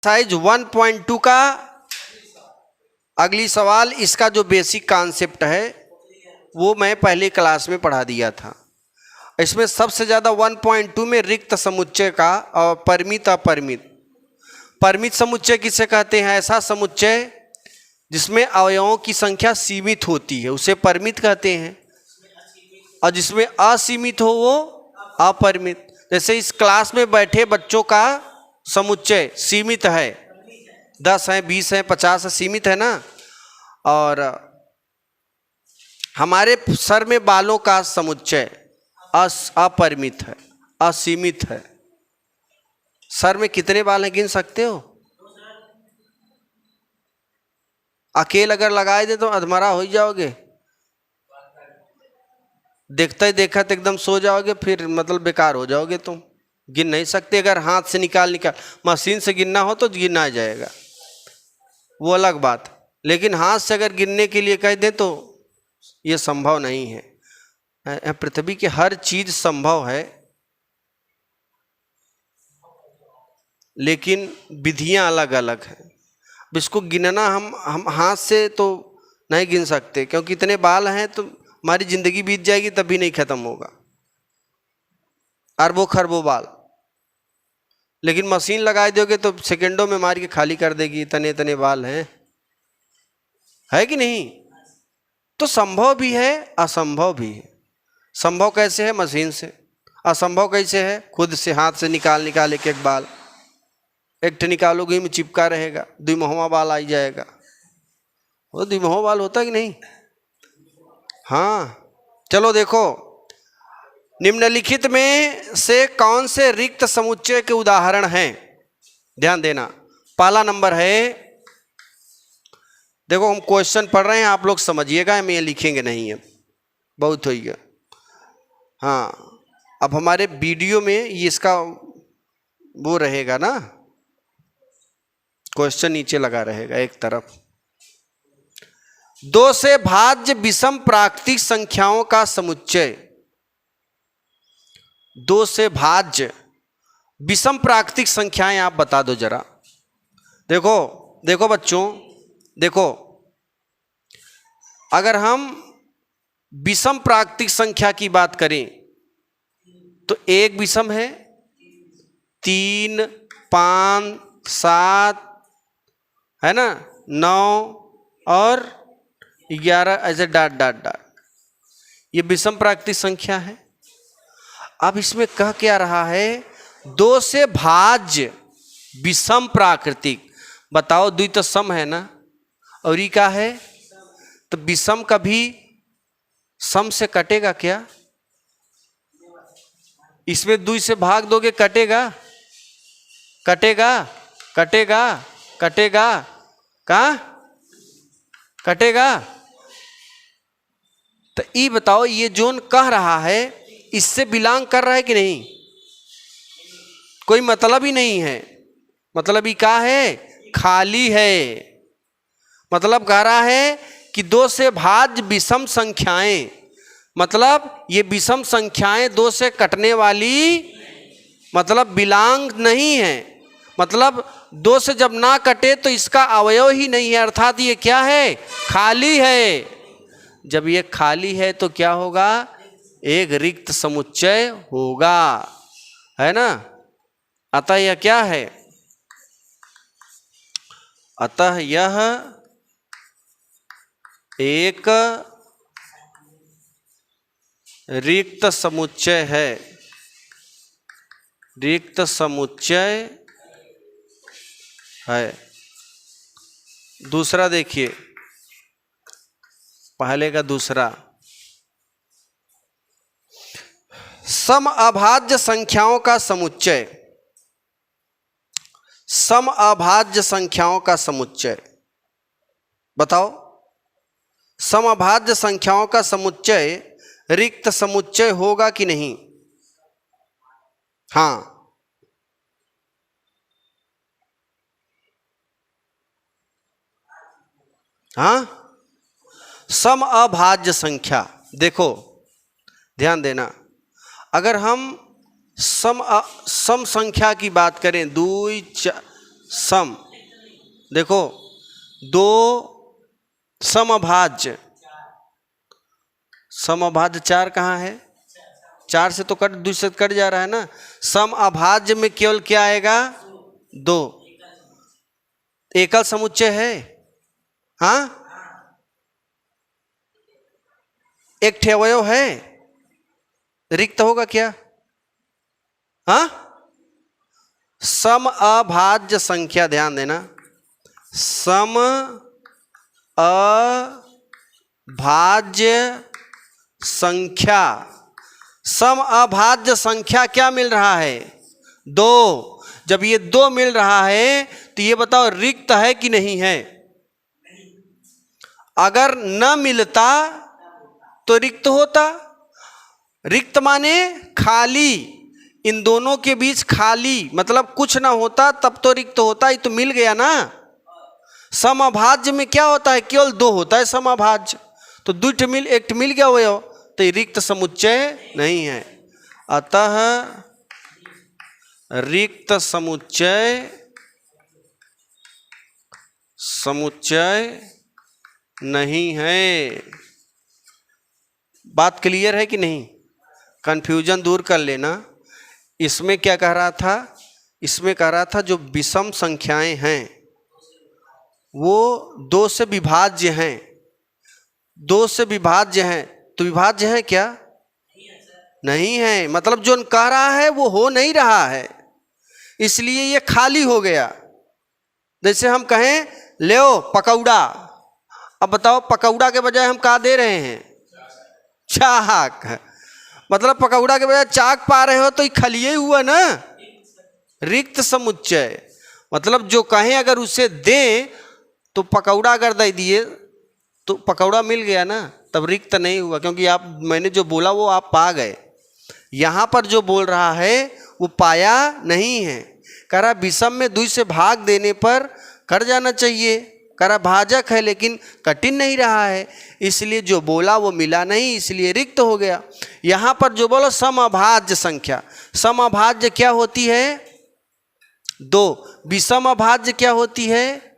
Exercise 1.2 का अगली सवाल, इसका जो बेसिक कॉन्सेप्ट है वो मैं पहले क्लास में पढ़ा दिया था। इसमें सबसे ज़्यादा 1.2 में रिक्त समुच्चय का और परिमित अपरिमित। परिमित समुच्चय किसे कहते हैं? ऐसा समुच्चय जिसमें अवयवों की संख्या सीमित होती है उसे परिमित कहते हैं, और जिसमें असीमित हो वो अपरिमित। जैसे इस क्लास में बैठे बच्चों का समुच्चय सीमित है, 10 हैं, 20 हैं, 50 है, सीमित है ना। और हमारे सर में बालों का समुच्चय अपरिमित है, असीमित है। सर में कितने बाल हैं गिन सकते हो? अकेले अगर लगाए दे तो अधमरा हो जाओगे, देखते ही देखा तो एकदम सो जाओगे, फिर मतलब बेकार हो जाओगे तुम, गिन नहीं सकते। अगर हाथ से निकाल मशीन से गिनना हो तो गिना जाएगा, वो अलग बात। लेकिन हाथ से अगर गिनने के लिए कह दें तो ये संभव नहीं है। पृथ्वी की हर चीज संभव है, लेकिन विधियां अलग अलग हैं। इसको गिनना हम हाथ से तो नहीं गिन सकते, क्योंकि इतने बाल हैं तो हमारी जिंदगी बीत जाएगी तभी नहीं खत्म होगा, अरबों खरबों बाल। लेकिन मशीन लगा दोगे तो सेकंडों में मार के खाली कर देगी, इतने इतने बाल हैं, है कि नहीं? तो संभव भी है, असंभव भी है। संभव कैसे है? मशीन से। असंभव कैसे है? खुद से, हाथ से निकाल एक एक बाल, एक निकालोगे में चिपका रहेगा, द्विमुखा बाल आ जाएगा। वो द्विमुखा बाल होता कि नहीं? हाँ, चलो देखो, निम्नलिखित में से कौन से रिक्त समुच्चय के उदाहरण हैं? ध्यान देना। पहला नंबर है, देखो हम क्वेश्चन पढ़ रहे हैं, आप लोग समझिएगा, हम ये लिखेंगे नहीं है, बहुत हो गया। हाँ, अब हमारे वीडियो में ये इसका वो रहेगा ना, क्वेश्चन नीचे लगा रहेगा एक तरफ। 2 से भाज्य विषम प्राकृतिक संख्याओं का समुच्चय। 2 से भाज्य विषम प्राकृतिक संख्याएं आप बता दो जरा। देखो देखो बच्चों, देखो, अगर हम विषम प्राकृतिक संख्या की बात करें तो 1 विषम है, 3, 5, 7 है ना, 9 और 11, ऐसे डाट डाट डाट, ये विषम प्राकृतिक संख्या है। अब इसमें कह क्या रहा है? 2 से भाज्य विषम प्राकृतिक। बताओ, द्वि तो सम है ना, और ये क्या है? तो विषम कभी सम से कटेगा क्या? इसमें 2 से भाग दोगे, कटेगा? कटेगा? कटेगा? कटेगा? कहाँ कटेगा? तो ये बताओ, ये जोन कह रहा है इससे बिलोंग कर रहा है कि नहीं? कोई मतलब ही नहीं है। मतलब ये क्या है? खाली है। मतलब कह रहा है कि 2 से भाज्य विषम संख्याएं, मतलब ये विषम संख्याएं 2 से कटने वाली, मतलब बिलोंग नहीं है। मतलब 2 से जब ना कटे तो इसका अवयव ही नहीं है, अर्थात ये क्या है? खाली है। जब ये खाली है तो क्या होगा? एक रिक्त समुच्चय होगा, है ना। अतः यह क्या है? अतः यह एक रिक्त समुच्चय है। रिक्त समुच्चय है। दूसरा देखिए, पहले का दूसरा, सम अभाज्य संख्याओं का समुच्चय। सम अभाज्य संख्याओं का समुच्चय बताओ। सम अभाज्य संख्याओं का समुच्चय रिक्त समुच्चय होगा कि नहीं? हाँ, हाँ, सम अभाज्य संख्या। देखो ध्यान देना, अगर हम सम संख्या की बात करें, 2, सम। देखो दो समअभाज्य, समअभाज्य चार कहाँ है? चार से तो कट, दूसरे से कट जा रहा है ना। समअभाज्य में केवल क्या आएगा? दो। एकल समुच्चय है, हाँ। एक ठे अवयव है, रिक्त होगा क्या? हाँ, समअभाज्य संख्या, ध्यान देना, समअभाज्य संख्या। समअभाज्य संख्या क्या मिल रहा है? दो। जब ये दो मिल रहा है तो ये बताओ रिक्त है कि नहीं है? अगर न मिलता तो रिक्त होता। रिक्त माने खाली, इन दोनों के बीच खाली, मतलब कुछ ना होता तब तो रिक्त होता। ये तो मिल गया ना। समअभाज्य में क्या होता है? केवल दो होता है समअभाज्य, तो दुठ मिल, एक मिल गया वो, तो ये रिक्त समुच्चय नहीं है। अतः रिक्त समुच्चय नहीं है। बात क्लियर है कि नहीं? कंफ्यूजन दूर कर लेना। इसमें क्या कह रहा था? इसमें कह रहा था जो विषम संख्याएं हैं वो दो से विभाज्य हैं। दो से विभाज्य हैं, तो विभाज्य है क्या? नहीं है। मतलब जो कह रहा है वो हो नहीं रहा है, इसलिए ये खाली हो गया। जैसे हम कहें ले पकौड़ा, अब बताओ पकौड़ा के बजाय हम क्या दे रहे हैं? चाक। मतलब पकौड़ा के बजाय चाक पा रहे हो तो ये खलिए हुआ ना, रिक्त समुच्चय। मतलब जो कहें अगर उसे दें तो पकौड़ा अगर दे दिए तो पकौड़ा मिल गया ना, तब रिक्त नहीं हुआ, क्योंकि आप, मैंने जो बोला वो आप पा गए। यहाँ पर जो बोल रहा है वो पाया नहीं है। कह रहा विषम में दुई से भाग देने पर कट जाना चाहिए। कह रहा भाजक है लेकिन कठिन नहीं रहा है, इसलिए जो बोला वो मिला नहीं, इसलिए रिक्त हो गया। यहाँ पर जो बोलो समअभाज्य संख्या, समअभाज्य क्या होती है? दो। विषम अभाज्य क्या होती है?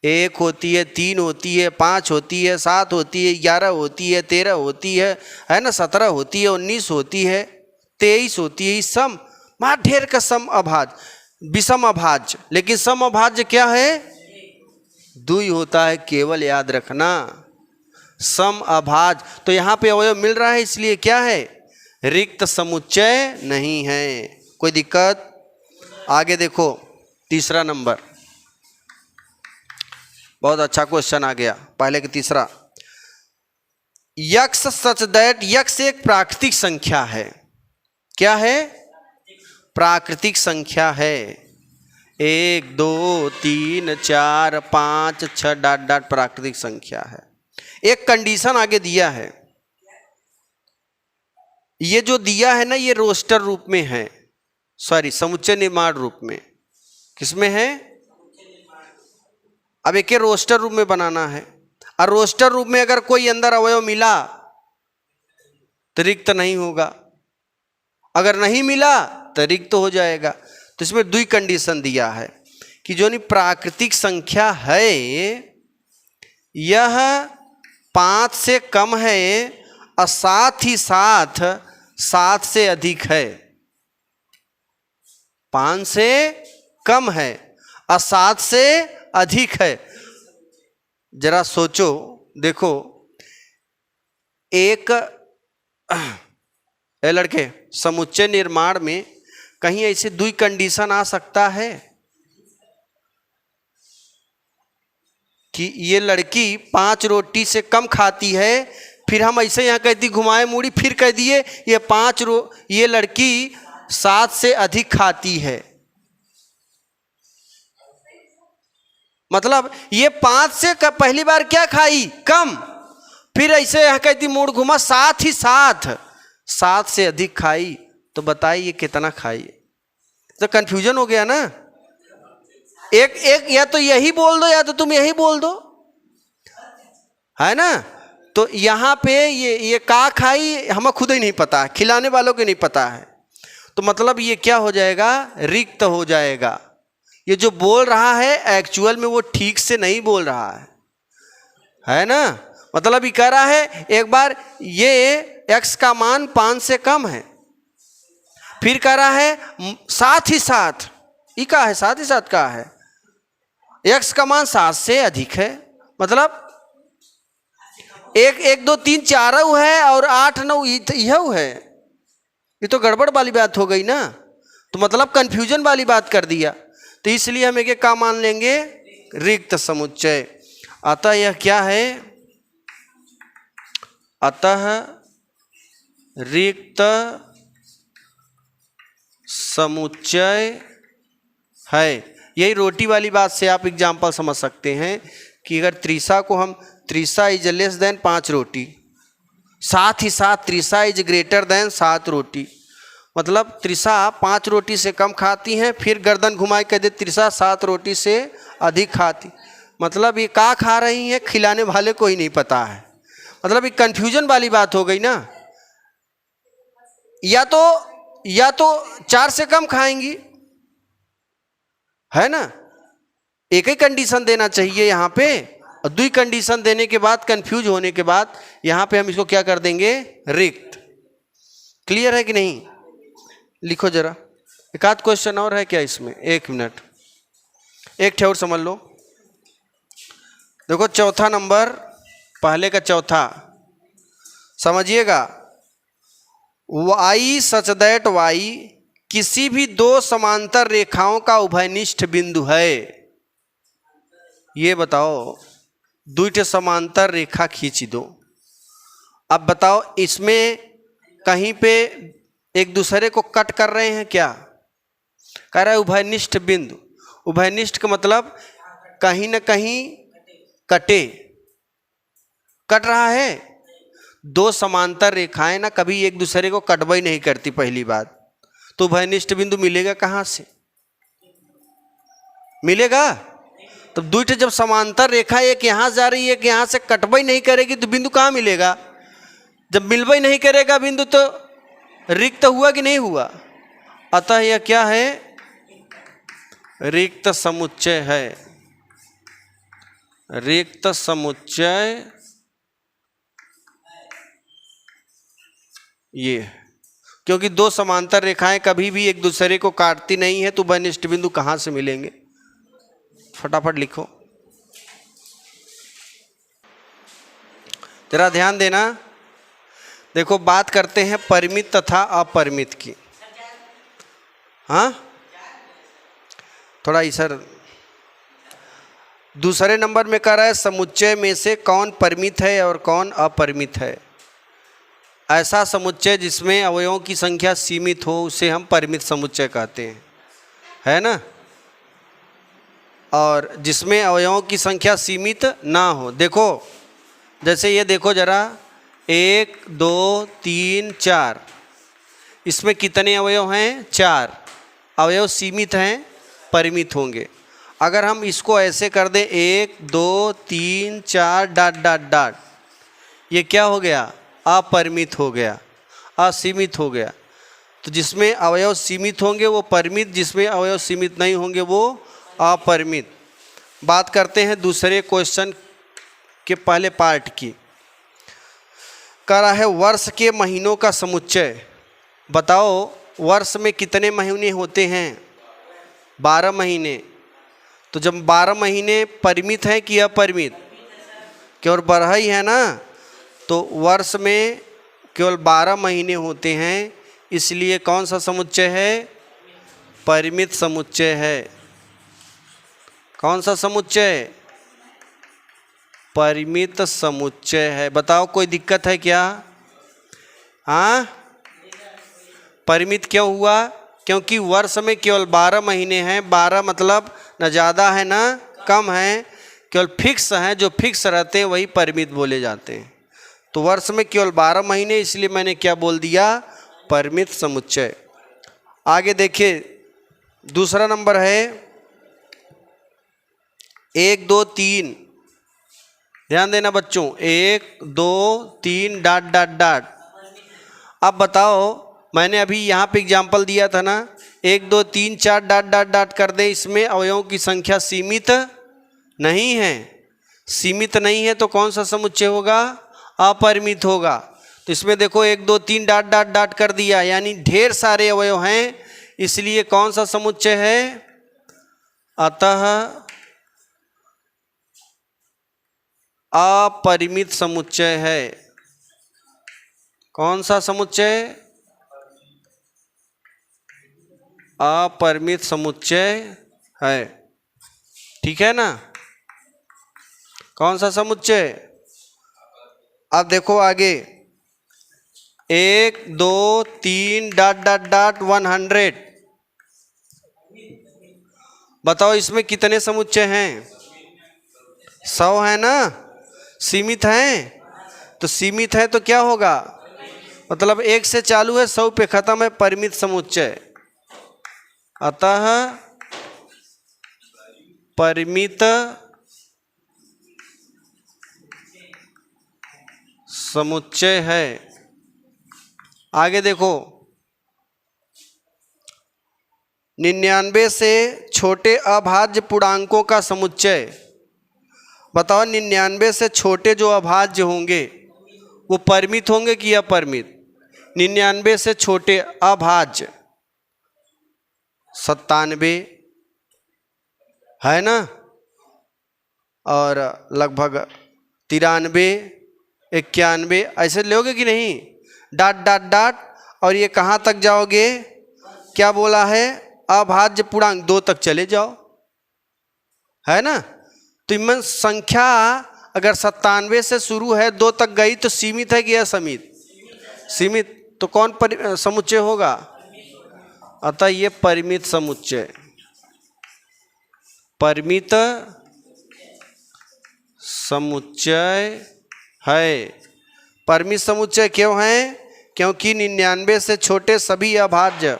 एक होती है, तीन होती है, पाँच होती है, सात होती है, 11 होती है, 13 होती है ना, 17 होती है, 19 होती है, 23 होती है। सम माँ ढेर का सम अभाज्य, विषम अभाज्य। लेकिन सम अभाज्य क्या है? दुई होता है, केवल याद रखना, सम अभाज्य। तो यहाँ पे अवयव मिल रहा है, इसलिए क्या है? रिक्त समुच्चय नहीं है। कोई दिक्कत? आगे देखो तीसरा नंबर, बहुत अच्छा क्वेश्चन आ गया, पहले के तीसरा। यक्स सच दैट, यक्स एक प्राकृतिक संख्या है। क्या है? प्राकृतिक संख्या है। 1 2 3 4 5 6 डॉट डॉट प्राकृतिक संख्या है। एक कंडीशन आगे दिया है, ये जो दिया है ना ये रोस्टर रूप में है, सॉरी समुच्चय निर्माण रूप में। किसमें है? अब एक रोस्टर रूप में बनाना है, और रोस्टर रूप में अगर कोई अंदर अवयव मिला तो रिक्त नहीं होगा, अगर नहीं मिला तो रिक्त हो जाएगा। तो इसमें दुई कंडीशन दिया है कि जो नहीं प्राकृतिक संख्या है यह 5 से कम है और साथ ही साथ 7 से अधिक है। 5 से कम है और 7 से अधिक है। जरा सोचो, देखो एक लड़के समुच्चय निर्माण में कहीं ऐसे दुई कंडीशन आ सकता है कि ये लड़की 5 रोटी से कम खाती है, फिर हम ऐसे यहाँ कहती घुमाए मुड़ी फिर कह दिए ये लड़की 7 से अधिक खाती है। मतलब ये 5 से पहली बार क्या खाई? कम, फिर ऐसे यहाँ कहती मूड घुमा साथ ही साथ 7 से अधिक खाई, तो बताइए कितना खाई? तो कंफ्यूजन हो गया ना। एक या तो यही बोल दो या तो तुम यही बोल दो, है ना। तो यहाँ पे ये का खाई हमें खुद ही नहीं पता है, खिलाने वालों को नहीं पता है, तो मतलब ये क्या हो जाएगा? रिक्त हो जाएगा। ये जो बोल रहा है एक्चुअल में वो ठीक से नहीं बोल रहा है ना। मतलब ये कह रहा है एक बार ये x का मान 5 से कम है, फिर कह रहा है साथ ही साथ, ये का है साथ ही साथ का है x का मान 7 से अधिक है। मतलब 1 1 2 3 4 है और 8 9 यह है। ये तो गड़बड़ वाली बात हो गई ना, तो मतलब कंफ्यूजन वाली बात कर दिया। तो इसलिए हम एक का मान लेंगे रिक्त समुच्चय। अतः यह क्या है, अतः रिक्त समुच्चय है। यही रोटी वाली बात से आप एग्जाम्पल समझ सकते हैं कि अगर त्रिसा को हम त्रिसा इज लेस देन 5 रोटी, साथ ही साथ त्रिसा इज ग्रेटर देन 7 रोटी। मतलब त्रिसा 5 रोटी से कम खाती हैं, फिर गर्दन घुमाई कह दे त्रिसा 7 रोटी से अधिक खाती। मतलब ये का खा रही हैं खिलाने वाले को ही नहीं पता है। मतलब ये कंफ्यूजन वाली बात हो गई ना। या तो 4 से कम खाएंगी, है ना। एक ही कंडीशन देना चाहिए यहाँ पे, और 2 कंडीशन देने के बाद कंफ्यूज होने के बाद यहाँ पे हम इसको क्या कर देंगे रिक्त। क्लियर है कि नहीं? लिखो जरा, एक आध क्वेश्चन और है क्या इसमें? 1 मिनट, एक ठे और समझ लो। देखो चौथा नंबर, पहले का चौथा समझिएगा। y सच दैट y किसी भी 2 समांतर रेखाओं का उभयनिष्ठ बिंदु है। ये बताओ, 2 समांतर रेखा खींच दो। अब बताओ इसमें कहीं पे एक दूसरे को कट कर रहे हैं क्या? कह रहा है उभयनिष्ठ बिंदु। उभयनिष्ठ का मतलब कहीं ना कहीं कट रहा है। 2 समांतर रेखाएं ना कभी एक दूसरे को कटवा ही नहीं करती पहली बात। तो उभयनिष्ठ बिंदु मिलेगा कहाँ से? मिलेगा तो 2 जब समांतर रेखा एक यहाँ जा रही है एक यहाँ से कटवा ही नहीं करेगी तो बिंदु कहाँ मिलेगा? जब मिलवा ही नहीं करेगा बिंदु तो रिक्त हुआ कि नहीं हुआ? अतः यह क्या है? रिक्त समुच्चय है। रिक्त समुच्चय ये, क्योंकि 2 समांतर रेखाएं कभी भी एक दूसरे को काटती नहीं है तो उभयनिष्ठ बिंदु कहां से मिलेंगे? फटाफट लिखो, जरा ध्यान देना। देखो बात करते हैं परिमित तथा अपरिमित की। हाँ थोड़ा सर, दूसरे नंबर में कह रहा है समुच्चय में से कौन परिमित है और कौन अपरिमित है। ऐसा समुच्चय जिसमें अवयवों की संख्या सीमित हो उसे हम परिमित समुच्चय कहते हैं, है ना। और जिसमें अवयवों की संख्या सीमित ना हो, देखो जैसे ये देखो जरा, 1 2 3 4, इसमें कितने अवयव हैं? 4 अवयव सीमित हैं, परिमित होंगे। अगर हम इसको ऐसे कर दें 1 2 3 4 डॉट डॉट डॉट, ये क्या हो गया? अपरिमित हो गया, असीमित हो गया। तो जिसमें अवयव सीमित होंगे वो परिमित, जिसमें अवयव सीमित नहीं होंगे वो अपरिमित। बात करते हैं दूसरे क्वेश्चन के पहले पार्ट की। कह रहा है वर्ष के महीनों का समुच्चय। बताओ वर्ष में कितने महीने होते हैं? 12 महीने। तो जब 12 महीने परिमित हैं कि अपरिमित? केवल 12 ही है ना। तो वर्ष में केवल 12 महीने होते हैं, इसलिए कौन सा समुच्चय है? परिमित समुच्चय है। कौन सा समुच्चय? परिमित समुच्चय है। बताओ कोई दिक्कत है क्या? हाँ परिमित क्यों हुआ? क्योंकि वर्ष में केवल 12 महीने हैं। 12 मतलब न ज़्यादा है ना कम है, केवल फिक्स हैं। जो फिक्स रहते हैं वही परिमित बोले जाते हैं। तो वर्ष में केवल 12 महीने, इसलिए मैंने क्या बोल दिया? परिमित समुच्चय। आगे देखिए दूसरा नंबर है 1 2 3। ध्यान देना बच्चों, 1 2 3 डॉट डॉट डॉट। अब बताओ, मैंने अभी यहाँ पे एग्जाम्पल दिया था ना 1 2 3 4 डॉट डॉट डॉट कर दे, इसमें अवयवों की संख्या सीमित नहीं है। सीमित नहीं है तो कौन सा समुच्चय होगा? अपरिमित होगा। तो इसमें देखो 1 2 3 डॉट डॉट डॉट कर दिया, यानी ढेर सारे अवयव हैं, इसलिए कौन सा समुच्चय है? अतः अपरिमित समुच्चय है। कौन सा समुच्चय? अपरिमित समुच्चय है। ठीक है ना? कौन सा समुच्चय? अब देखो आगे 1 2 3 डॉट डॉट डॉट 100। बताओ इसमें कितने समुच्चय हैं? 100 है ना? सीमित हैं, तो सीमित है तो क्या होगा? मतलब 1 से चालू है, 100 पे खत्म है, परिमित समुच्चय। अतः परिमित समुच्चय है। आगे देखो 99 से छोटे अभाज्य पूर्णांकों का समुच्चय। बताओ 99 से छोटे जो अभाज्य होंगे वो परिमित होंगे कि अपरिमित? 99 से छोटे अभाज्य 97 है ना, और लगभग 93 91 ऐसे लोगे कि नहीं? डॉट डॉट डॉट, और ये कहाँ तक जाओगे? क्या बोला है? अभाज्य पूर्णांक 2 तक चले जाओ, है ना? तो इनमें संख्या अगर 97 से शुरू है 2 तक गई तो सीमित है कि असीमित? सीमित। तो कौन समुच्चय होगा? अतः ये परिमित समुच्चय, परिमित समुच्चय है। परिमित समुच्चय क्यों है? क्योंकि 99 से छोटे सभी अभाज्य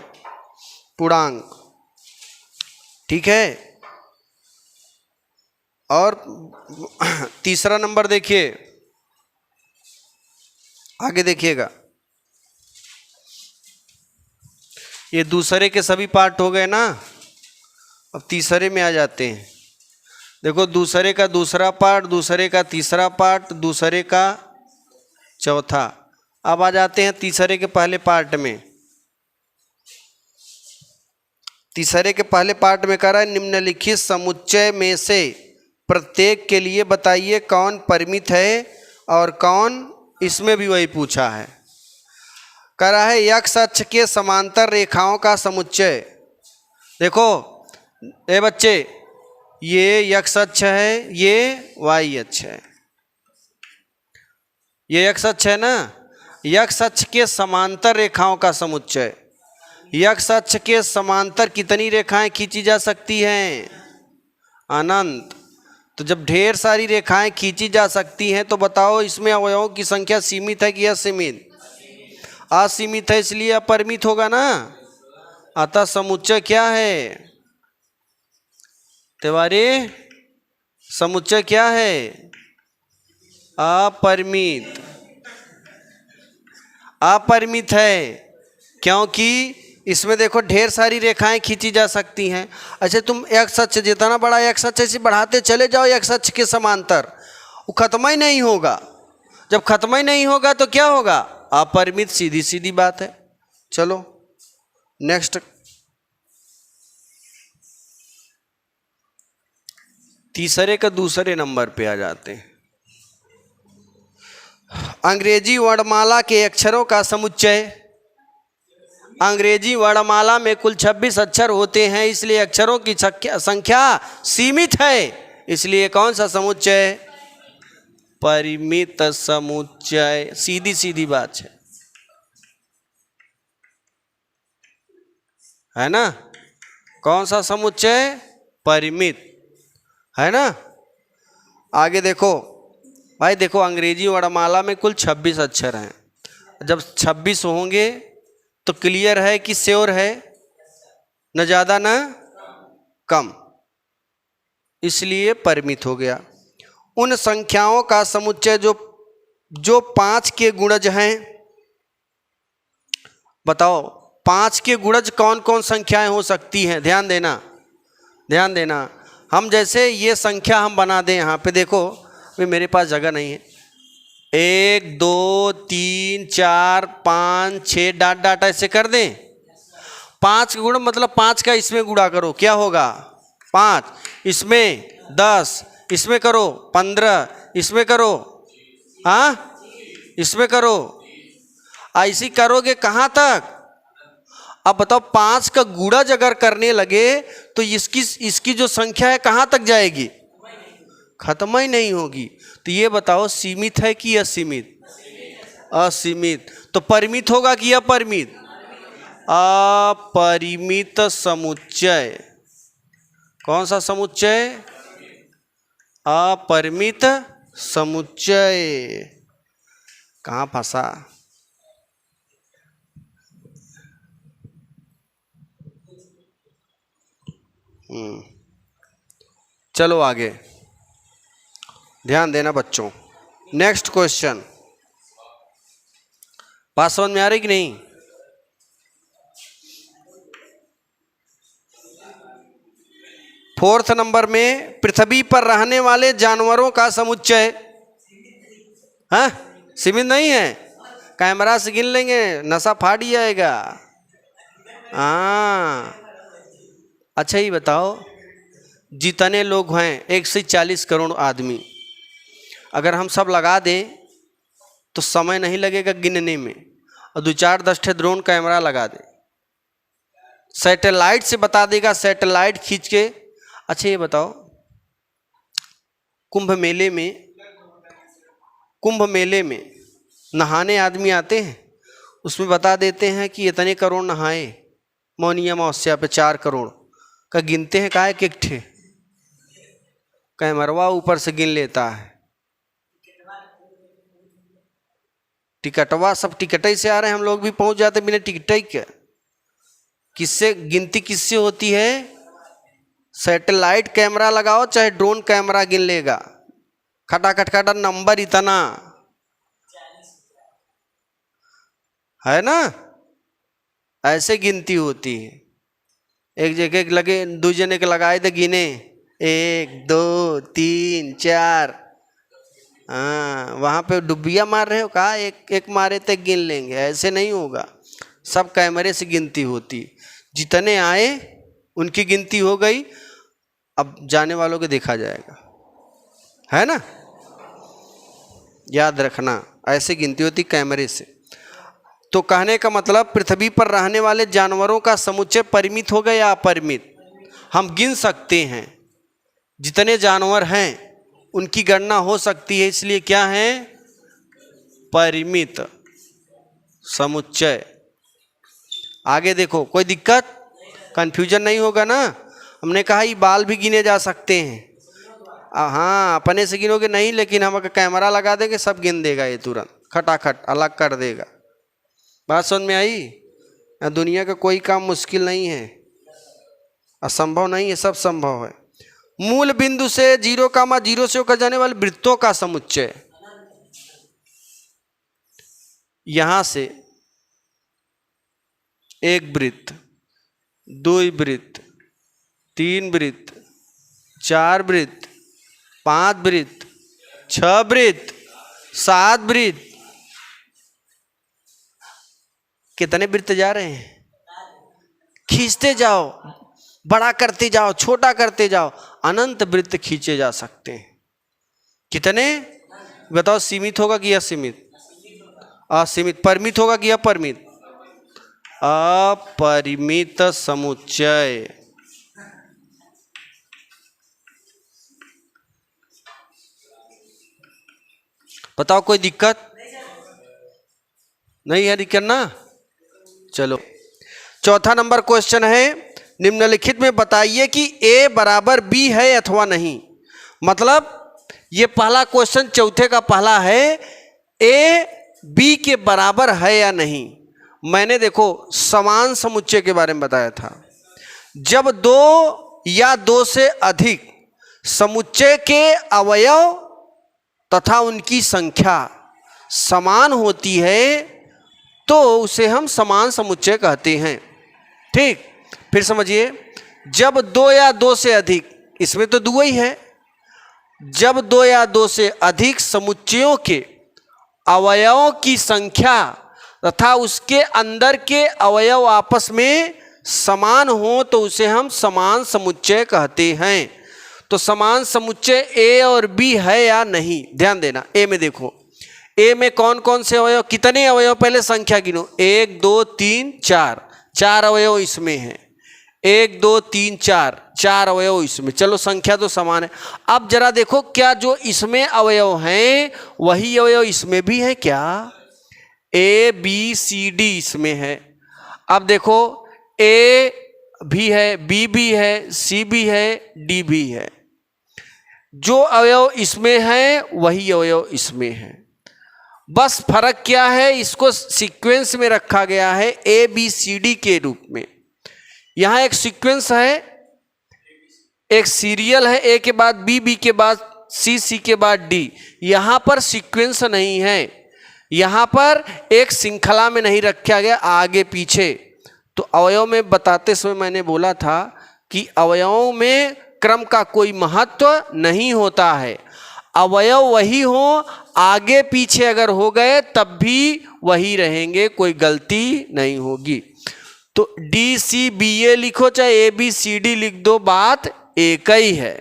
पूर्णांक, ठीक है। और तीसरा नंबर देखिए, आगे देखिएगा, ये दूसरे के सभी पार्ट हो गए ना, अब तीसरे में आ जाते हैं। देखो दूसरे का दूसरा पार्ट, दूसरे का तीसरा पार्ट, दूसरे का चौथा। अब आ जाते हैं तीसरे के पहले पार्ट में। तीसरे के पहले पार्ट में कह रहा है निम्नलिखित समुच्चय में से प्रत्येक के लिए बताइए कौन परिमित है और कौन, इसमें भी वही पूछा है। कह रहा है x अक्ष के समांतर रेखाओं का समुच्चय। देखो ए बच्चे, ये x अक्ष है, ये y अक्ष है, ये x अक्ष है ना। x अक्ष के समांतर रेखाओं का समुच्चय। x अक्ष के समांतर कितनी रेखाएं खींची जा सकती हैं? अनंत। तो जब ढेर सारी रेखाएं खींची जा सकती हैं तो बताओ इसमें अवयवों की संख्या सीमित है कि असीमित? असीमित है, इसलिए अपरिमित होगा ना। अतः समुच्चय क्या है तिवारी? समुच्चय क्या है? अपरिमित। अपरिमित है क्योंकि इसमें देखो ढेर सारी रेखाएं खींची जा सकती हैं। अच्छा तुम x अक्ष, जितना बड़ा x अक्ष ऐसे बढ़ाते चले जाओ x अक्ष के समांतर, वो खत्म ही नहीं होगा। जब खत्म ही नहीं होगा तो क्या होगा? अपरिमित। सीधी सीधी बात है। चलो नेक्स्ट, तीसरे का दूसरे नंबर पे आ जाते हैं। अंग्रेजी वर्णमाला के अक्षरों का समुच्चय। अंग्रेजी वर्णमाला में कुल 26 अक्षर होते हैं, इसलिए अक्षरों की संख्या सीमित है, इसलिए कौन सा समुच्चय? परिमित समुच्चय। सीधी सीधी बात है ना। कौन सा समुच्चय? परिमित, है ना। आगे देखो भाई, देखो अंग्रेजी वर्णमाला में कुल 26 अक्षर हैं। जब 26 होंगे तो क्लियर है कि श्योर है, न ज़्यादा न कम, इसलिए परिमित हो गया। उन संख्याओं का समुच्चय जो 5 के गुणज हैं। बताओ 5 के गुणज कौन कौन संख्याएं हो सकती हैं, ध्यान देना, ध्यान देना। हम जैसे ये संख्या हम बना दें, यहाँ पे देखो, अभी मेरे पास जगह नहीं है, 1 2 3 4 5 6 डाट डाट ऐसे कर दें। 5 गुण मतलब 5 का इसमें गुणा करो, क्या होगा 5, इसमें 10, इसमें करो 15, इसमें करो, हाँ इसमें करो, ऐसी करोगे कहाँ तक। अब बताओ 5 का गुणज अगर करने लगे तो इसकी जो संख्या है कहाँ तक जाएगी, खत्म ही नहीं होगी। तो ये बताओ सीमित है कि असीमित, असीमित। तो परिमित होगा कि अपरिमित, अपरिमित समुच्चय। कौन सा समुच्चय, अपरिमित समुच्चय। कहाँ फंसा, चलो आगे ध्यान देना बच्चों। नेक्स्ट क्वेश्चन, बात समझ में आ रही कि नहीं। फोर्थ नंबर में, पृथ्वी पर रहने वाले जानवरों का समुच्चय, हाँ सीमित नहीं है, कैमरा से गिन लेंगे नशा फाट जाएगा। हाँ अच्छा ही बताओ, जितने लोग हैं 140 करोड़ आदमी, अगर हम सब लगा दें तो समय नहीं लगेगा गिनने में, और 2-4 10 ड्रोन कैमरा लगा दें, सैटेलाइट से बता देगा, सैटेलाइट खींच के। अच्छा ये बताओ, कुंभ मेले में नहाने आदमी आते हैं, उसमें बता देते हैं कि इतने करोड़ नहाए मौनी अमावस्या पे, 4 करोड़ का गिनते हैं, का एक ठे कैमरवा ऊपर से गिन लेता है। टिकटवा सब टिकट ही से आ रहे हैं, हम लोग भी पहुंच जाते बिना टिकट ही के। किससे गिनती किससे होती है, सैटेलाइट कैमरा लगाओ चाहे ड्रोन कैमरा गिन लेगा, खटाखट खटा नंबर इतना है ना, ऐसे गिनती होती है। एक जगह लगे, 2 जने के लगाए थे, गिने 1 2 3 4, हाँ वहाँ पे डुबिया मार रहे हो, कहा एक मारे तक गिन लेंगे, ऐसे नहीं होगा, सब कैमरे से गिनती होती। जितने आए उनकी गिनती हो गई, अब जाने वालों को देखा जाएगा, है ना, याद रखना, ऐसे गिनती होती कैमरे से। तो कहने का मतलब, पृथ्वी पर रहने वाले जानवरों का समुच्चय परिमित होगा या अपरिमित, हम गिन सकते हैं, जितने जानवर हैं उनकी गणना हो सकती है, इसलिए क्या है, परिमित समुच्चय। आगे देखो, कोई दिक्कत कंफ्यूजन नहीं होगा ना। हमने कहा ये बाल भी गिने जा सकते हैं, हाँ अपने से गिनोगे नहीं, लेकिन हम अगर कैमरा लगा देंगे सब गिन देगा, ये तुरंत खटाखट अलग कर देगा। बात समझ में आई। दुनिया का कोई काम मुश्किल नहीं है, असंभव नहीं है, सब संभव है। मूल बिंदु से 0,0 से होकर जाने वाले वृत्तों का समुच्चय, यहां से 1 वृत्त, 2 वृत्त, 3 वृत्त, 4 वृत्त, 5 वृत्त, 6 वृत्त, 7 वृत्त, कितने वृत्त जा रहे हैं, खींचते जाओ, बड़ा करते जाओ, छोटा करते जाओ, अनंत वृत्त खींचे जा सकते हैं। कितने बताओ, सीमित होगा कि असीमित, असीमित। परिमित होगा कि अपरिमित, अपरिमित समुच्चय। बताओ कोई दिक्कत नहीं है, दिक्कत ना। चलो चौथा नंबर क्वेश्चन है, निम्नलिखित में बताइए कि A बराबर B है अथवा नहीं। मतलब ये पहला क्वेश्चन चौथे का पहला है, A B के बराबर है या नहीं। मैंने देखो समान समुच्चय के बारे में बताया था, जब 2 या 2 से अधिक समुच्चय के अवयव तथा उनकी संख्या समान होती है तो उसे हम समान समुच्चय कहते हैं। ठीक, फिर समझिए, जब दो या दो से अधिक, इसमें तो दो ही है, जब दो या दो से अधिक समुच्चयों के अवयवों की संख्या तथा उसके अंदर के अवयव आपस में समान हो तो उसे हम समान समुच्चय कहते हैं। तो समान समुच्चय ए और बी है या नहीं, ध्यान देना। ए में देखो, ए में कौन कौन से अवयव, कितने अवयव, पहले संख्या गिनो, 1 2 3 4, 4 अवयव इसमें हैं। 1 2 3 4, 4 अवयव इसमें, चलो संख्या तो समान है। अब जरा देखो, क्या जो इसमें अवयव हैं वही अवयव इसमें भी है क्या? ए बी सी डी इसमें है। अब देखो, ए भी है, बी भी है, सी भी है, डी भी है। जो अवयव इसमें है वही अवयव इसमें है, बस फर्क क्या है, इसको सीक्वेंस में रखा गया है ए बी सी डी के रूप में। यहां एक सीक्वेंस है, एक सीरियल है, ए के बाद बी, बी के बाद सी, सी के बाद डी। यहां पर सीक्वेंस नहीं है, यहां पर एक श्रृंखला में नहीं रखा गया आगे पीछे। तो अवयव में बताते समय मैंने बोला था कि अवयवों में क्रम का कोई महत्व नहीं होता है, अवयव वही हो, आगे पीछे अगर हो गए तब भी वही रहेंगे, कोई गलती नहीं होगी। तो डी सी बी ए लिखो चाहे ए बी सी डी लिख दो, बात एक ही है।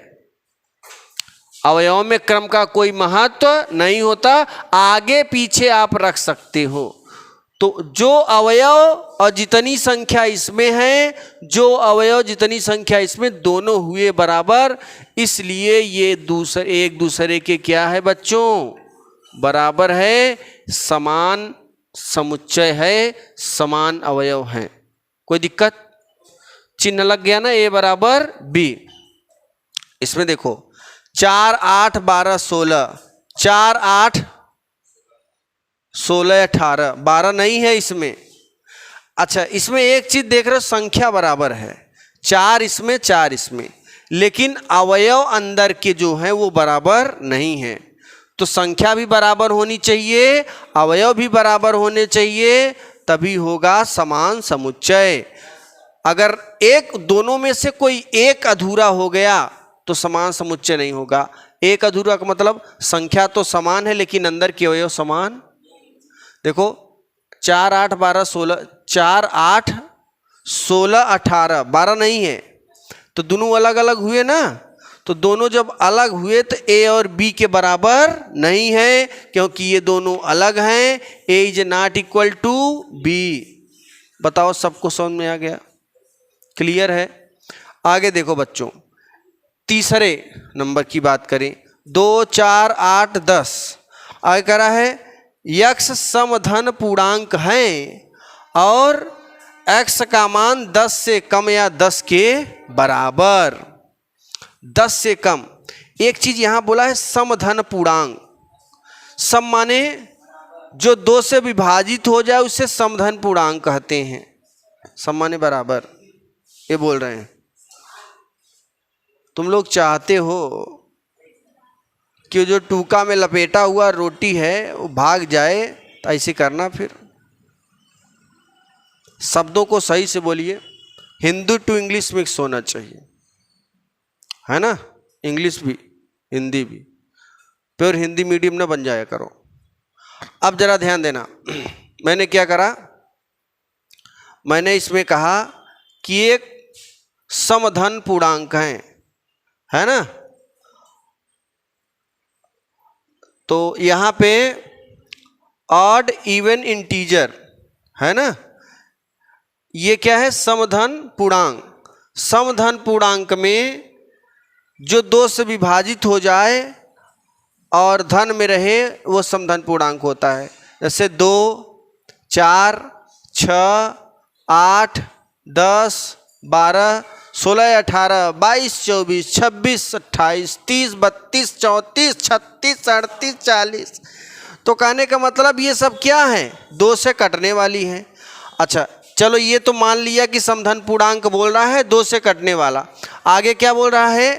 अवयवों में क्रम का कोई महत्व नहीं होता, आगे पीछे आप रख सकते हो। तो जो अवयव और जितनी संख्या इसमें है, जो अवयव जितनी संख्या इसमें, दोनों हुए बराबर, इसलिए ये एक दूसरे के क्या है बच्चों, बराबर है, समान समुच्चय है, समान अवयव हैं। कोई दिक्कत? चिन्ह लग गया ना, ए बराबर बी। इसमें देखो 4 8 12 16, 4 8 16 18, 12 नहीं है इसमें। अच्छा, इसमें एक चीज देख रहे हो, संख्या बराबर है, 4 इसमें 4 इसमें, लेकिन अवयव अंदर के जो हैं वो बराबर नहीं है। तो संख्या भी बराबर होनी चाहिए, अवयव भी बराबर होने चाहिए, तभी होगा समान समुच्चय। अगर एक दोनों में से कोई एक अधूरा हो गया तो समान समुच्चय नहीं होगा। एक अधूरा का मतलब संख्या तो समान है लेकिन अंदर के अवयव समान। देखो 4 8 12 16, 4 8 16 18, 12 नहीं है, तो दोनों अलग अलग हुए ना। तो दोनों जब अलग हुए तो ए और बी के बराबर नहीं है, क्योंकि ये दोनों अलग हैं। A is not equal to B. बताओ, सबको समझ में आ गया? क्लियर है? आगे देखो बच्चों, तीसरे नंबर की बात करें, 2 4 8 10, आगे कह रहा है यक्ष समधन पूर्णांक हैं और एक्स का मान 10 से कम या 10 के बराबर। 10 से कम, एक चीज यहां बोला है समधन पूर्णांक। सम माने जो 2 से विभाजित हो जाए उसे समधन पूर्णांक कहते हैं। सम माने बराबर, ये बोल रहे हैं। तुम लोग चाहते हो कि जो टूका में लपेटा हुआ रोटी है वो भाग जाए, तो ऐसे करना, फिर शब्दों को सही से बोलिए। हिंदी टू इंग्लिश मिक्स होना चाहिए, है ना, इंग्लिश भी हिंदी भी, प्योर हिंदी मीडियम ना बन जाया करो। अब जरा ध्यान देना, मैंने क्या करा, मैंने इसमें कहा कि एक समधन पूर्णांक है ना। तो यहां पे ऑड इवन इंटीजर है ना, ये क्या है, समधन पूर्णांक। समधन पूर्णांक में जो 2 से विभाजित हो जाए और धन में रहे वो समधन पूर्णांक होता है। जैसे 2 4 6 8 10 12 16 18 22 24 26 28 30 32 34 36 38 40। तो कहने का मतलब ये सब क्या है, 2 से कटने वाली हैं। अच्छा चलो, ये तो मान लिया कि समधन पूर्णांक बोल रहा है 2 से कटने वाला। आगे क्या बोल रहा है,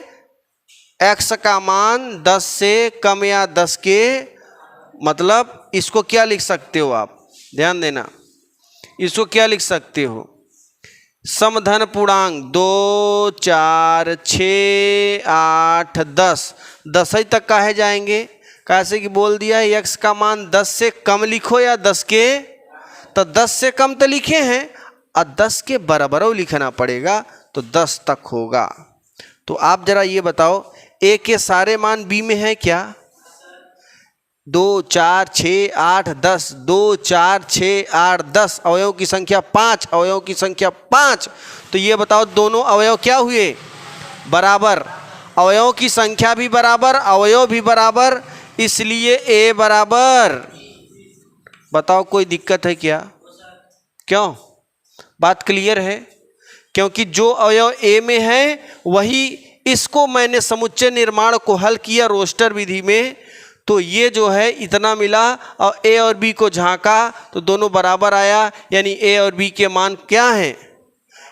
एक्स का मान 10 से कम या 10 के, मतलब इसको क्या लिख सकते हो आप, ध्यान देना, इसको क्या लिख सकते हो, समधन पूर्णांक 2 4 6 8 10, 10 ही तक काहे जाएंगे, कैसे कि बोल दिया है x का मान 10 से कम लिखो या 10 के, तो 10 से कम तो लिखे हैं और 10 के बराबर लिखना पड़ेगा तो 10 तक होगा। तो आप जरा ये बताओ a के सारे मान b में है क्या, 2 4 6 8 10, 2 4 6 8 10, अवयव की संख्या 5, अवयव की संख्या 5। तो ये बताओ दोनों अवयव क्या हुए, बराबर, अवयव की संख्या भी बराबर, अवयव भी बराबर, इसलिए a बराबर। बताओ कोई दिक्कत है क्या, क्यों, बात क्लियर है, क्योंकि जो अवयव a में है वही, इसको मैंने समुच्चय निर्माण को हल किया रोस्टर विधि में, तो ये जो है इतना मिला और a और b को झांका तो दोनों बराबर आया, यानी a और b के मान क्या हैं,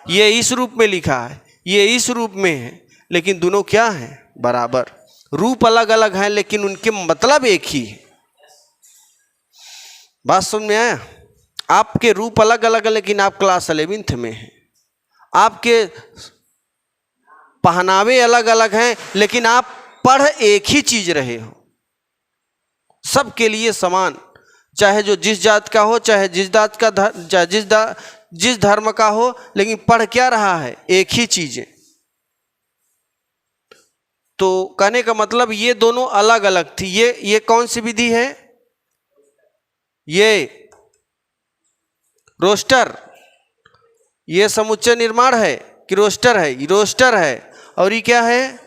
ये इस रूप में लिखा है, ये इस रूप में है, लेकिन दोनों क्या हैं, बराबर। रूप अलग अलग हैं लेकिन उनके मतलब एक ही है। बात समझ में आया, आपके रूप अलग अलग है लेकिन आप क्लास 11th में हैं, आपके पहनावे अलग अलग हैं लेकिन आप पढ़ एक ही चीज रहे हो, सबके लिए समान, चाहे जो जिस जात का हो, चाहे जिस जात का चाहे जिस धर्म का हो, लेकिन पढ़ क्या रहा है, एक ही चीजें। तो कहने का मतलब ये दोनों अलग अलग थी। ये कौन सी विधि है, ये रोस्टर, ये समुच्चय निर्माण है कि रोस्टर है, ये रोस्टर है, और ये क्या है,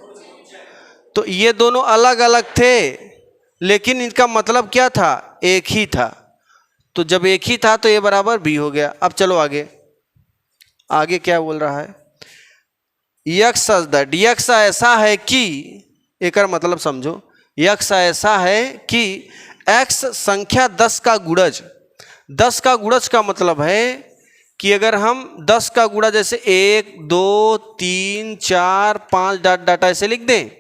तो ये दोनों अलग अलग थे लेकिन इनका मतलब क्या था, एक ही था। तो जब एक ही था तो ये बराबर b हो गया। अब चलो आगे, आगे क्या बोल रहा है, यक्स दैट, यक्स ऐसा है कि, एक मतलब समझो, यक्स ऐसा है कि x संख्या 10 का गुणज, 10 का गुणज का मतलब है कि अगर हम 10 का गुणा जैसे 1 2 3 4 5 डाटा ऐसे लिख दें,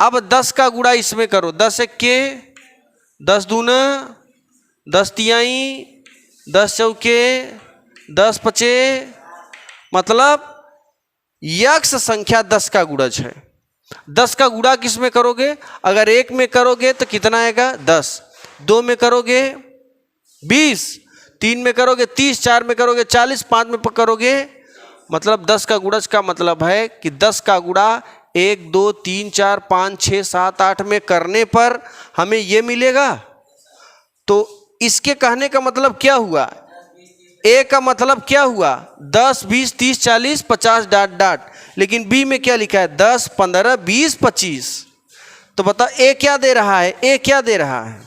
अब 10 का गुणा इसमें करो, 10 एक के 10 दूना 10 तिहाई 10 चौके 10 पचे, मतलब यक्स संख्या 10 का गुणज है। 10 का गुणा किस में करोगे, अगर 1 में करोगे तो कितना आएगा 10, 2 में करोगे 20, 3 में करोगे 30, 4 में करोगे 40, 5 में करोगे, मतलब 10 का गुणज का मतलब है कि 10 का गुणा 1 2 3 4 5 6 7 8 में करने पर हमें ये मिलेगा। तो इसके कहने का मतलब क्या हुआ, ए का मतलब क्या हुआ, 10 20 30 40 50 डाट, लेकिन बी में क्या लिखा है 10 15 20 25। तो बता ए क्या दे रहा है, ए क्या दे रहा है,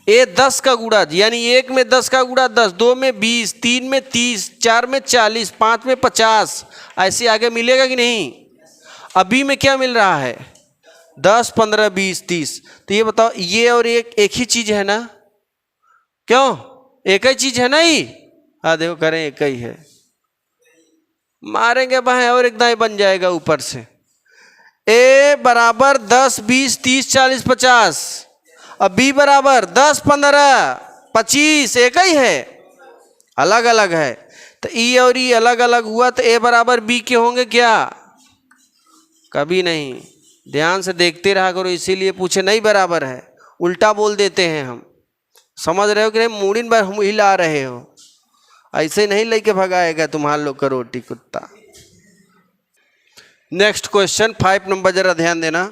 ए 10 का गुणा, यानी 1 में 10 का गुणा 10, 2 में 20, 3 में 30, 4 में 40, 5 में 50, ऐसे आगे मिलेगा कि नहीं। अभी में क्या मिल रहा है 10 15 20 30। तो ये बताओ ये और एक ही चीज है ना, क्यों, एक ही चीज है ना ही, हाँ देखो करें एक ही है, मारेंगे बाहें और एक दाएं बन जाएगा ऊपर से। ए बराबर 10 20 30 40 50, अब बी बराबर 10 15 25, एक ही है, अलग अलग है। तो ई और ई अलग अलग हुआ तो ए बराबर बी के होंगे क्या, कभी नहीं। ध्यान से देखते रहा करो, इसीलिए पूछे नहीं बराबर है, उल्टा बोल देते हैं हम, समझ रहे हो कि नहीं, मूडिन बार हम हिला रहे हो, ऐसे नहीं लेके भगाएगा तुम्हारे लोग का रोटी कुत्ता। नेक्स्ट क्वेश्चन 5 नंबर जरा ध्यान देना,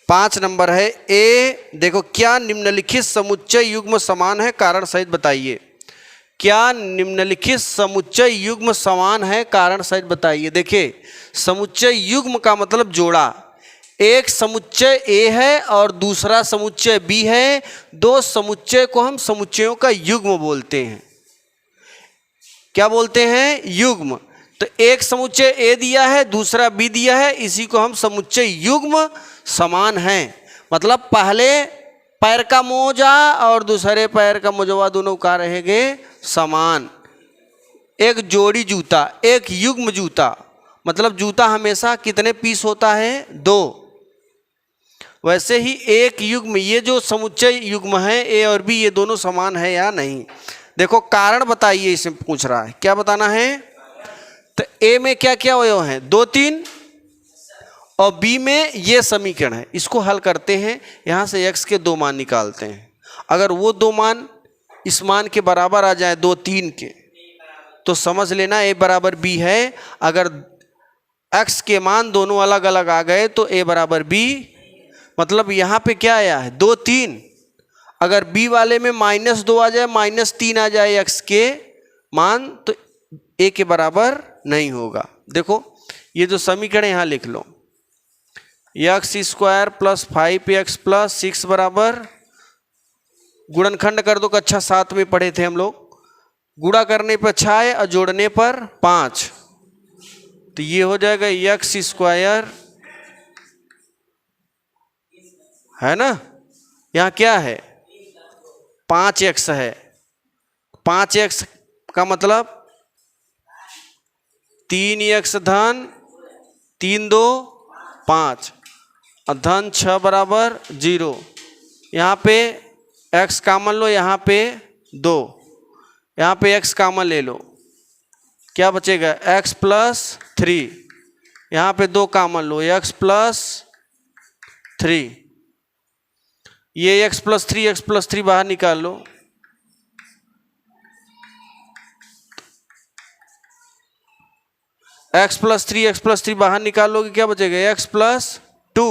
5 नंबर है ए, देखो क्या निम्नलिखित समुच्चय युग्म समान है, कारण सहित बताइए। क्या निम्नलिखित समुच्चय युग्म समान है, कारण सहित बताइए। देखिए समुच्चय युग्म का मतलब जोड़ा, एक समुच्चय ए है और दूसरा समुच्चय बी है, दो समुच्चय को हम समुच्चयों का युग्म बोलते हैं। क्या बोलते हैं, युग्म। तो एक समुच्चय ए दिया है दूसरा बी दिया है, इसी को हम समुच्चय युग्म समान है। मतलब पहले पैर का मोजा और दूसरे पैर का मोजवा दोनों का रहेंगे समान। एक जोड़ी जूता, एक युग्म जूता, मतलब जूता हमेशा कितने पीस होता है, 2। वैसे ही एक युग्म, ये जो समुच्चय युग्म है ए और बी, ये दोनों समान है या नहीं। देखो कारण बताइए, इसमें पूछ रहा है क्या बताना है। तो ए में क्या क्या अवयव हैं, 2 3, और बी में ये समीकरण है। इसको हल करते हैं, यहाँ से x के 2 मान निकालते हैं। अगर वो 2 मान इस मान के बराबर आ जाए 2 3 के, तो समझ लेना a बराबर b है। अगर x के मान दोनों अलग अलग आ गए तो a बराबर b। मतलब यहाँ पे क्या आया है 2 3। अगर b वाले में -2 आ जाए, -3 आ जाए x के मान, तो a के बराबर नहीं होगा। देखो ये जो समीकरण यहाँ लिख लो, x² + 5x + 6 बराबर, गुणनखंड कर दो, कक्षा 7 में पढ़े थे हम लोग। गुणा करने पर 6 और जोड़ने पर 5, तो ये हो जाएगा x², है ना। यहाँ क्या है 5x है, 5x का मतलब 3x धन 3 2 5 और धन 6 बराबर 0। यहाँ पे x कॉमन लो, यहाँ पे 2, यहाँ पे x कॉमन ले लो, क्या बचेगा x + 3। यहाँ पे 2 कॉमन लो, x + 3। ये x + 3 x + 3 बाहर निकाल लो, x + 3 x + 3 बाहर निकाल लोगे, क्या बचेगा x + 2।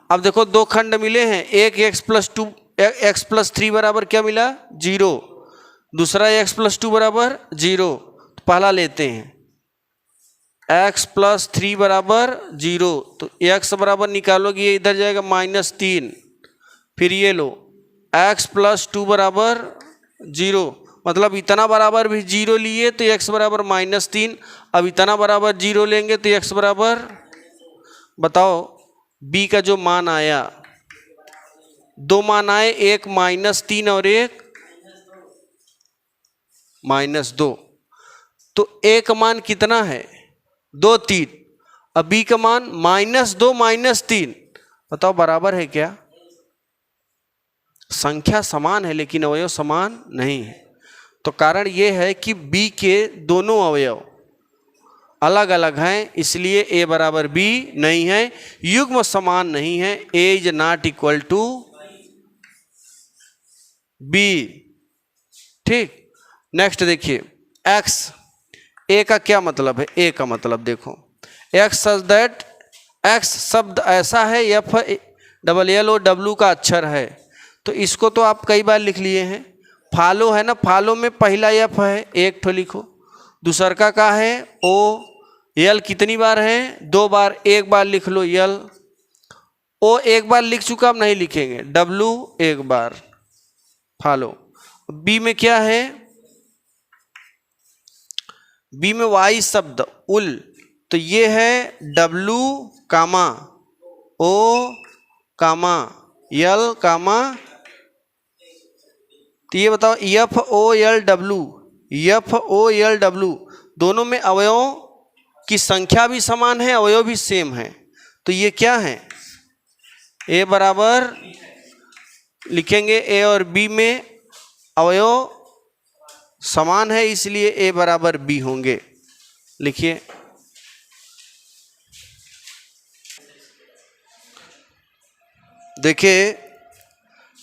अब देखो 2 खंड मिले हैं, एक x + 2 x + 3 बराबर क्या मिला 0, दूसरा x + 2 बराबर 0। तो पहला लेते हैं, x + 3 बराबर 0, तो x बराबर निकालोगे ये इधर जाएगा -3। फिर ये लो x + 2 बराबर 0, मतलब इतना बराबर भी 0 लिए तो x बराबर -3। अब इतना बराबर 0 लेंगे तो x बराबर, बताओ b का जो मान आया, 2 मान आए, एक -3 और एक -2। तो a का मान कितना है 2 3, अब b का मान -2 -3। बताओ बराबर है क्या। संख्या समान है लेकिन अवयव समान नहीं है। तो कारण ये है कि b के दोनों अवयव अलग अलग हैं, इसलिए a बराबर b नहीं है, युग्म समान नहीं है। a is not equal to b। ठीक, नेक्स्ट देखिए x, a का क्या मतलब है। a का मतलब देखो x सच दैट, x शब्द ऐसा है, FLLOW का अक्षर है, तो इसको तो आप कई बार लिख लिए हैं। फॉलो है ना, फॉलो में पहला f है, एक ठो लिखो। दूसरा का है ओ, यल कितनी बार है 2 बार, एक बार लिख लो यल। ओ एक बार लिख चुका, अब नहीं लिखेंगे। W एक बार, फॉलो। बी में क्या है, बी में वाई शब्द उल, तो ये है W कामा ओ कामा यल कामा, तो ये बताओ FOLW दोनों में अवयवों की संख्या भी समान है, अवयव भी सेम है। तो ये क्या है, a बराबर लिखेंगे, a और b में अवयव समान है, इसलिए a बराबर b होंगे। लिखिए देखिए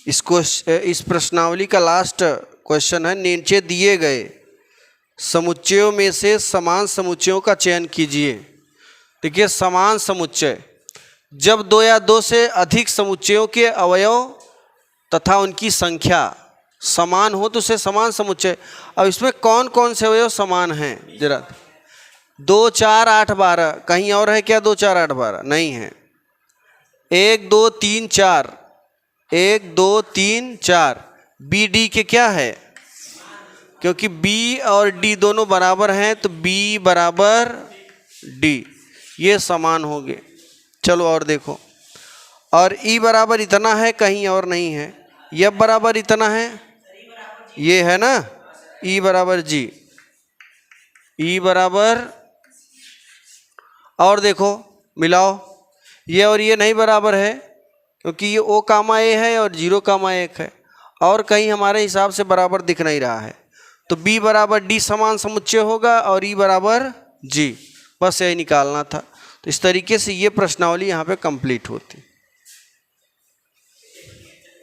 इसको, इस प्रश्नावली का लास्ट क्वेश्चन है, नीचे दिए गए समुच्चयों में से समान समुच्चयों का चयन कीजिए। देखिए समान समुच्चय, जब 2 या 2 से अधिक समुच्चयों के अवयव तथा उनकी संख्या समान हो तो उसे समान समुच्चय। अब इसमें कौन कौन से अवयव समान हैं, जरा 2 4 8 12, कहीं और है क्या 2 4 8 12, नहीं है। 1 2 3 4, 1 2 3 4, बी डी के क्या है, क्योंकि b और d दोनों बराबर हैं तो b बराबर d, ये समान हो गए। चलो और देखो, और e बराबर इतना है, कहीं और नहीं है। f बराबर इतना है, ये है ना, e बराबर g, e बराबर, और देखो मिलाओ, ये और ये नहीं बराबर है क्योंकि ये O, A है और 0, 1 है, और कहीं हमारे हिसाब से बराबर दिख नहीं रहा है। तो B बराबर D समान समुच्चय होगा और E बराबर G, बस यही निकालना था। तो इस तरीके से ये प्रश्नावली यहाँ पे कंप्लीट होती।